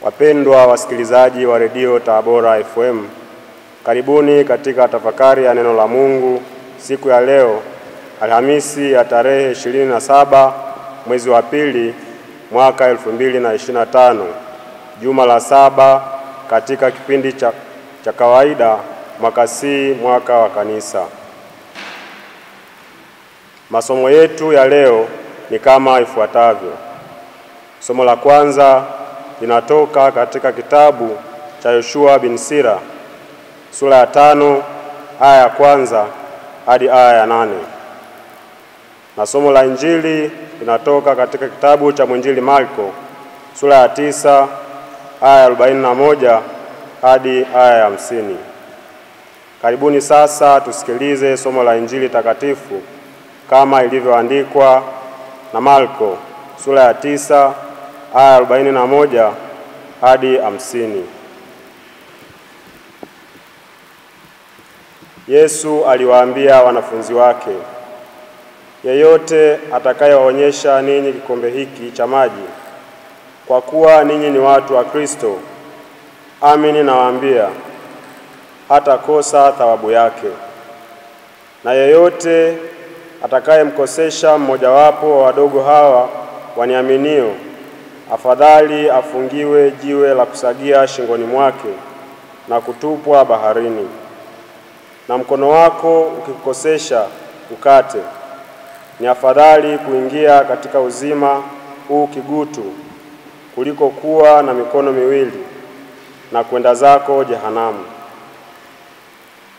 Wapendwa wasikilizaji wa redio Tabora FM, karibuni katika tafakari ya neno la Mungu siku ya leo, Alhamisi ya tarehe 27 mwezi wa pili mwaka 2025, juma la 7 katika kipindi cha kawaida mwaka C, mwaka wa kanisa. Masomo yetu ya leo ni kama ifuatavyo. Somo la kwanza linatoka katika kitabu cha Yoshua bin Sira, sura ya 5 aya ya 1 hadi aya ya 8. Na somo la Injili linatoka katika kitabu cha mwinjili Marko, sura ya 9 aya ya 41 hadi aya ya 50. Karibuni sasa tusikilize somo la Injili takatifu kama ilivyoandikwa na Marko, sura ya 9 aya 41 hadi 50. Yesu aliwaambia wanafunzi wake, yeyote atakayewaonyesha ninyi kikombe hiki cha maji, kwa kuwa ninyi ni watu wa Kristo, amini nawaambia, hatakosa thawabu yake. Na yeyote atakayemkosesha mmojawapo wa wadogo hawa waniaminio, afadhali afungiwe jiwe la kusagia shingoni mwake na kutupwa baharini. Na mkono wako ukikukosesha ukate, ni afadhali kuingia katika uzima huu kigutu kuliko kuwa na mikono miwili na kwenda zako jehanamu,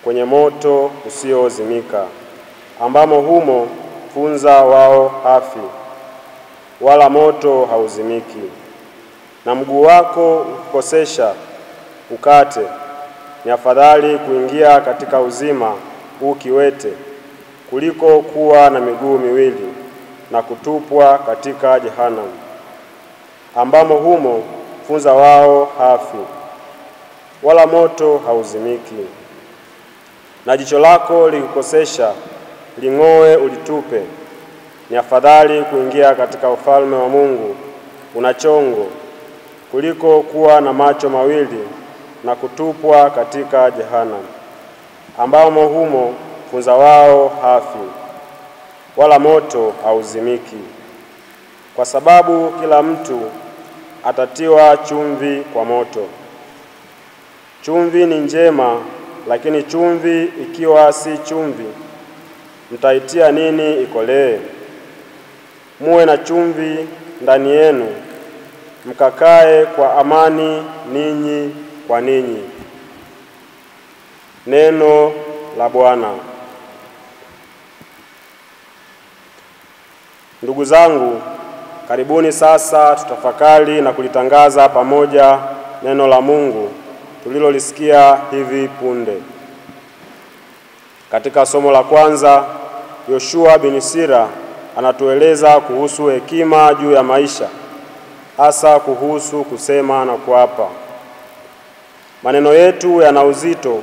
kwenye moto usiozimika, ambamo humo funza wao hafi, wala moto hauzimiki. Na mguu wako ukikosesha ukate, ni afadhali kuingia katika uzima huu kiwete kuliko kuwa na miguu miwili na kutupwa katika jehanamu, ambamo humo funza wao hafi, wala moto hauzimiki. Na jicho lako likikosesha ling'oe ulitupe, ni afadhali kuingia katika ufalme wa Mungu una chongo kuliko kuwa na macho mawili na kutupwa katika jehanamu, ambamo humo funza wao hafi, wala moto hauzimiki. Kwa sababu kila mtu atatiwa chumvi kwa moto. Chumvi ni njema, lakini chumvi ikiwa si chumvi, mtaitia nini ikolee? Muwe na chumvi ndani yenu, mkakae kwa amani ninyi kwa ninyi. Neno la Bwana. Ndugu zangu, karibuni sasa tutafakari na kulitangaza pamoja neno la Mungu tulilolisikia hivi punde. Katika somo la kwanza, Yoshua bin Sira anatueleza kuhusu hekima juu ya maisha, hasa kuhusu kusema na kuapa. Maneno yetu yana uzito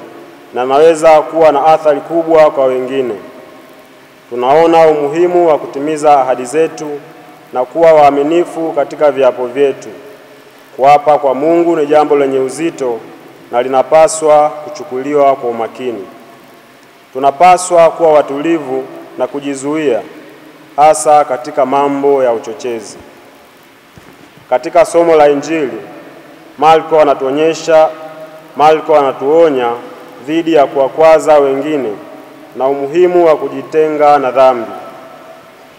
na yanaweza kuwa na athari kubwa kwa wengine. Tunaona umuhimu wa kutimiza ahadi zetu na kuwa waaminifu katika viapo vyetu. Kuapa kwa Mungu ni jambo lenye uzito na linapaswa kuchukuliwa kwa umakini. Tunapaswa kuwa watulivu na kujizuia, hasa katika mambo ya uchochezi. Katika somo la Injili, Marko anatuonya dhidi ya kuwakwaza wengine na umuhimu wa kujitenga na dhambi.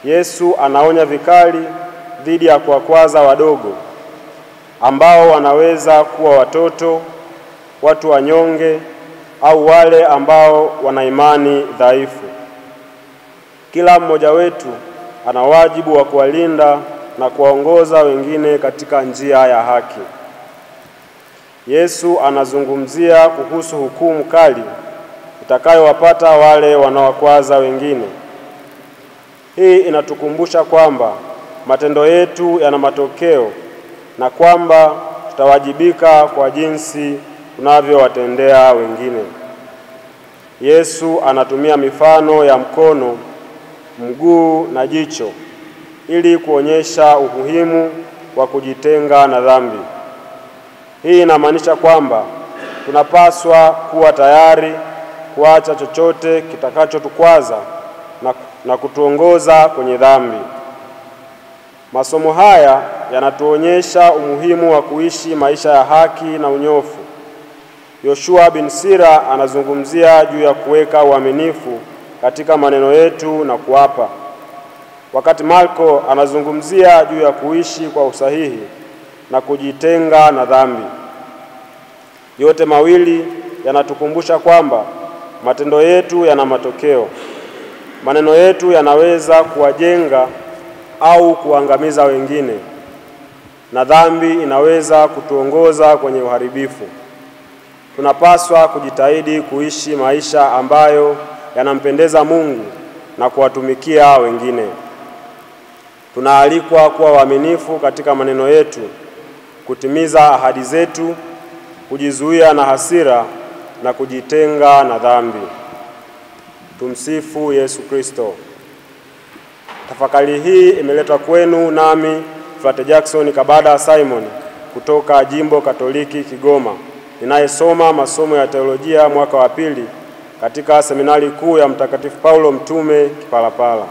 Yesu anaonya vikali dhidi ya kuwakwaza wadogo, ambao wanaweza kuwa watoto, watu wanyonge au wale ambao wana imani dhaifu. Kila mmoja wetu ana wajibu wa kuwalinda na kuwaongoza wengine katika njia ya haki. Yesu anazungumzia kuhusu hukumu kali itakayowapata wale wanaokwaza wengine. Hii inatukumbusha kwamba matendo yetu yana matokeo na kwamba tutawajibika kwa jinsi tunavyowatendea wengine. Yesu anatumia mifano ya mkono, mguu na jicho ili kuonyesha umuhimu wa kujitenga na dhambi. Hii inamaanisha kwamba tunapaswa kuwa tayari kuacha chochote kitakachotukwaza na kutuongoza kwenye dhambi. Masomo haya yanatuonyesha umuhimu wa kuishi maisha ya haki na unyofu. Yoshua bin Sira anazungumzia juu ya kuweka uaminifu katika maneno yetu na kuapa, wakati Marko anazungumzia juu ya kuishi kwa usahihi na kujitenga na dhambi. Yote mawili yanatukumbusha kwamba matendo yetu yana matokeo. Maneno yetu yanaweza kuwajenga au kuangamiza wengine, na dhambi inaweza kutuongoza kwenye uharibifu. Tunapaswa kujitahidi kuishi maisha ambayo yanampendeza Mungu na kuwatumikia wengine. Tunaalikwa kuwa waaminifu katika maneno yetu, kutimiza ahadi zetu, kujizuia na hasira na kujitenga na dhambi. Tumsifu Yesu Kristo. Tafakari hii imeletwa kwenu nami Frate Jackson Kabada Simon kutoka Jimbo Katoliki Kigoma, ninayesoma masomo ya teolojia mwaka wa pili katika Seminari Kuu ya Mtakatifu Paulo Mtume Kipalapala.